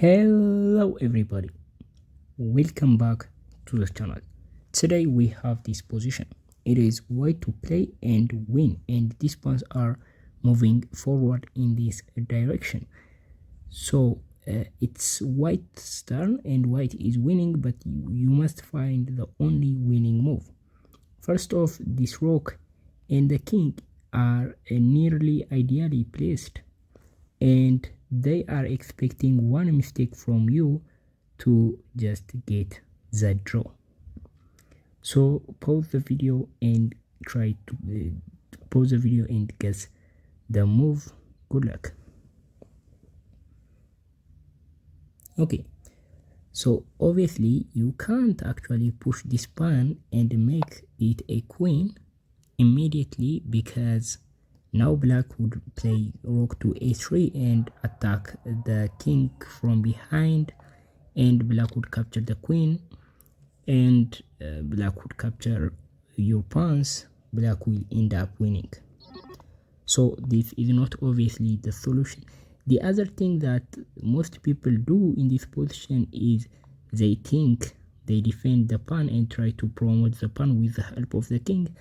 Hello everybody, welcome back to the channel. Today we have this position. It is white to play and win, and these pawns are moving forward in this direction. So it's white's turn and white is winning, but you must find the only winning move. First off, this rook and the king are nearly ideally placed, and they are expecting one mistake from you to just get the draw. So pause the video and try to pause the video and guess the move. Good luck. Okay, so obviously you can't actually push this pawn and make it a queen immediately, because now black would play rook to a3 and attack the king from behind, and black would capture the queen, and black would capture your pawns. Black will end up winning. So this is not obviously the solution. The other thing that most people do in this position is they think they defend the pawn and try to promote the pawn with the help of the king.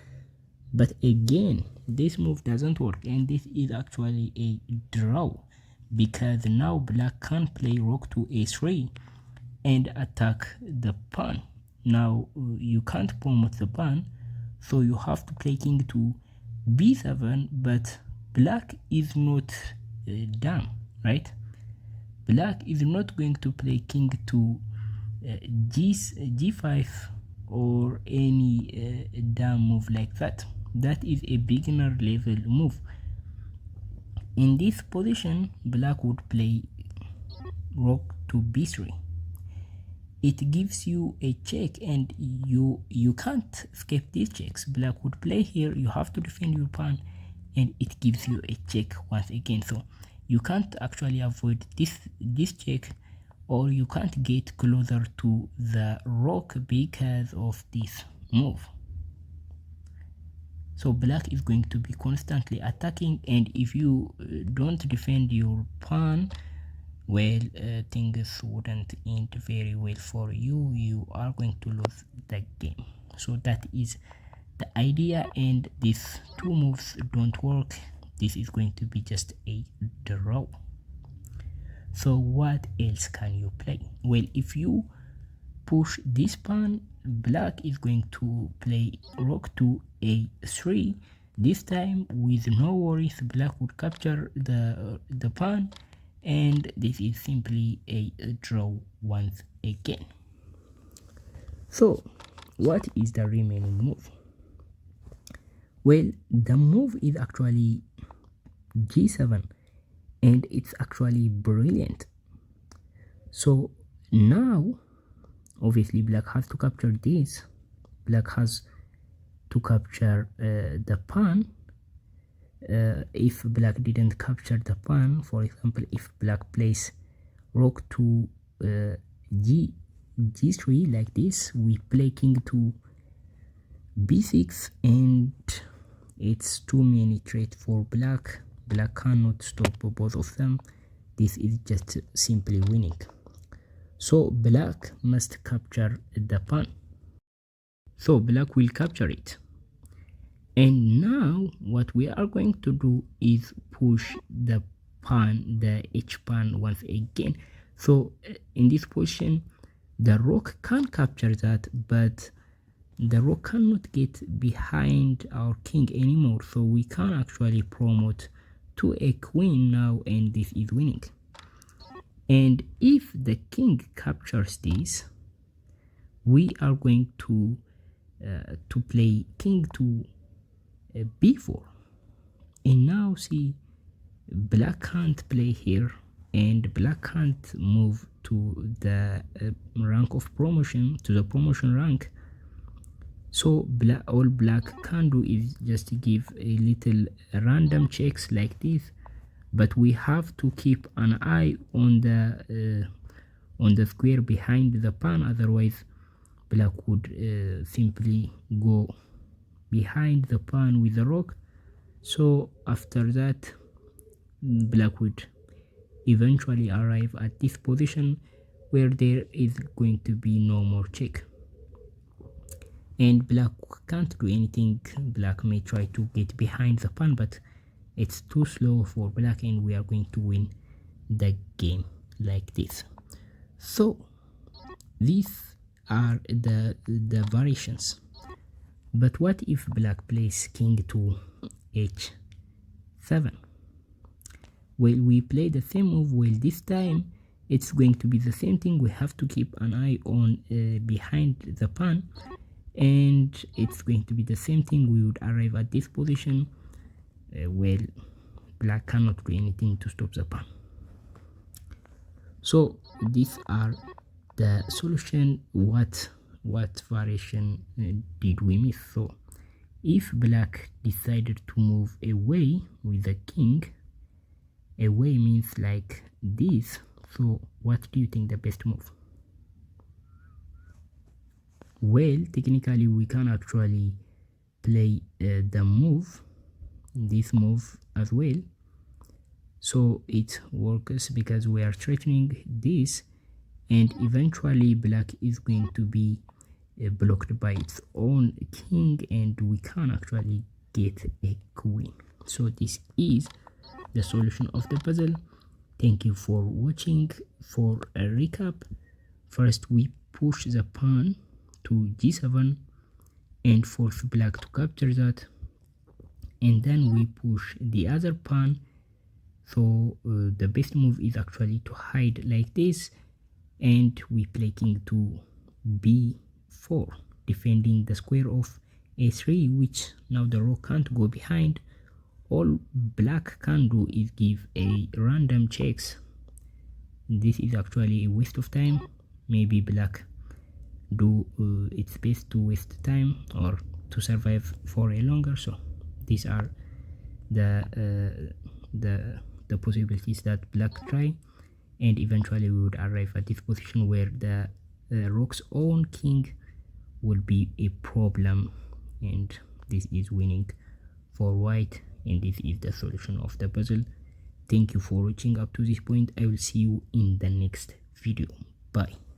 But again, this move doesn't work, and this is actually a draw, because now black can play rook to a3 and attack the pawn. Now you can't promote the pawn, so you have to play king to b7, but black is not done, right? Black is not going to play king to g5 or any dumb move like that. That is a beginner level move. In this position, black would play rook to b3. It gives you a check, and you can't escape these checks. Black would play here, you have to defend your pawn, and it gives you a check once again. So you can't actually avoid this check, or you can't get closer to the rook because of this move. So black is going to be constantly attacking, and if you don't defend your pawn, well, things wouldn't end very well for you. You are going to lose the game. So that is the idea, and these two moves don't work. This is going to be just a draw. So what else can you play? Well, if you push this pawn, black is going to play rook to a3. This time with no worries, black would capture the pawn, and this is simply a draw once again. So what is the remaining move? Well, the move is actually g7, and it's actually brilliant. So now obviously black has to capture this. Black has to capture the pawn. If black didn't capture the pawn, for example, if black plays rook to g3 like this, we play king to b6, and it's too many threats for black. Black cannot stop both of them. This is just simply winning. So black must capture the pawn. So black will capture it. And now what we are going to do is push the pawn, the h pawn once again. So in this position, the rook can capture that, but the rook cannot get behind our king anymore. So we can actually promote to a queen now, and this is winning. And if the king captures this, we are going to play king to b4. And now see, black can't play here, and black can't move to the rank of promotion, to the promotion rank. So all black can do is just give a little random checks like this, but we have to keep an eye on the square behind the pawn, otherwise black would simply go behind the pawn with the rook. So after that, black would eventually arrive at this position where there is going to be no more check, and black can't do anything. Black may try to get behind the pawn, but it's too slow for black, and we are going to win the game like this. So these are the variations. But what if black plays king to h7? Well, we play the same move. Well, this time it's going to be the same thing. We have to keep an eye on behind the pawn, and it's going to be the same thing. We would arrive at this position. Well, black cannot do anything to stop the pawn. So these are the solution. What variation did we miss? So if black decided to move away with the king, away means like this. So what do you think the best move? Well, technically we can actually play the move, this move as well. So it works because we are threatening this, and eventually black is going to be blocked by its own king, and we can actually get a queen. So this is the solution of the puzzle. Thank you for watching. For a recap, first we push the pawn to g7 and force black to capture that, and then we push the other pawn. So the best move is actually to hide like this, and we play king to b4, defending the square of a3, which now the rook can't go behind. All black can do is give a random checks. This is actually a waste of time. Maybe black do its best to waste time or to survive for a longer. So these are the possibilities that black try, and eventually we would arrive at this position where the rook's own king will be a problem, and this is winning for white, and this is the solution of the puzzle. Thank you for watching up to this point. I will see you in the next video. Bye.